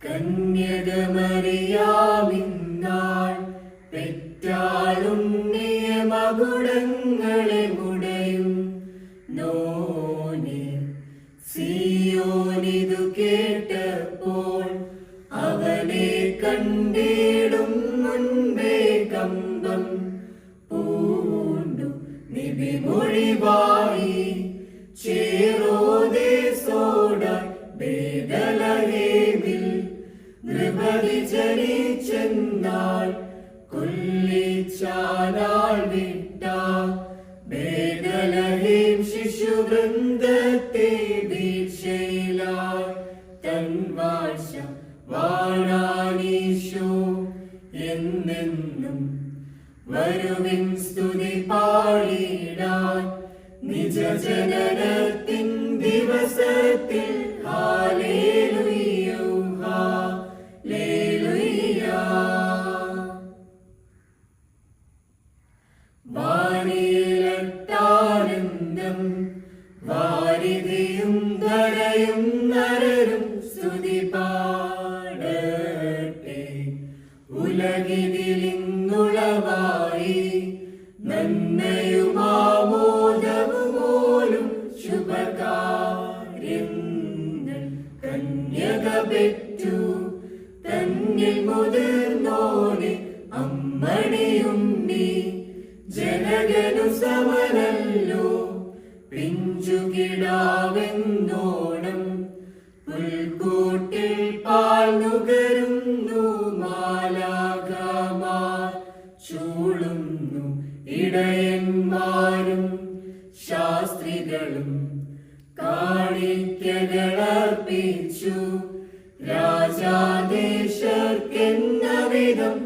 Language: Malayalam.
കന്യകമറിയാമിന്നാൾ പെറ്റാളുണ്ണിയ മകുടങ്ങളെ മുടയും നോനെ. സിയോനിതു കേട്ടപ്പോൾ അവനെ കണ്ടിടും മുൻപേ കമ്പം പൂണ്ടു നിബിമൊഴിവായി ചേരോദേശോടായി ബേഥലഹേമിൽ നൃപതി ജനിച്ചെന്നാൾ കൊല്ലിച്ചാനാൾ വിട്ട ബേഥലഹേം ശിശുവൃന്ദത്തെ വീക്ഷയിലായി തൻ വാഴ്ച വാഴാനീശോ എന്നെന്നും. വരുവിൻ സ്തുതി പാടിടാൻ നിജജനനത്തിൻ ദിവസത്തിൽ. Hallelujah hallelujah. വാനിലത്താനന്ദം വാരിധിയും ധരയും നരരും സ്തുതി പാടട്ടെ. ഉലകിതിലിങ്ങുളവായി നന്മയുമാമോദവുമോലും ശുഭകാര്യങ്ങൾ കന്യക പെറ്റു. തന്നിൽ മുതിർന്നോനെ അമ്മണിയുണ്ണി ജനകനു സമനല്ലോ പിഞ്ചുകിടാവെന്നോണം. പുൽക്കൂട്ടിൽ പാൽ നുകരുന്നു മാലാഖമാർ ചൂളുന്നു ഇടയന്മാരും ശാസ്ത്രികളും കാണിക്കകളർപ്പിച്ചു. രാജാദേശർക്കെന്ന വിധം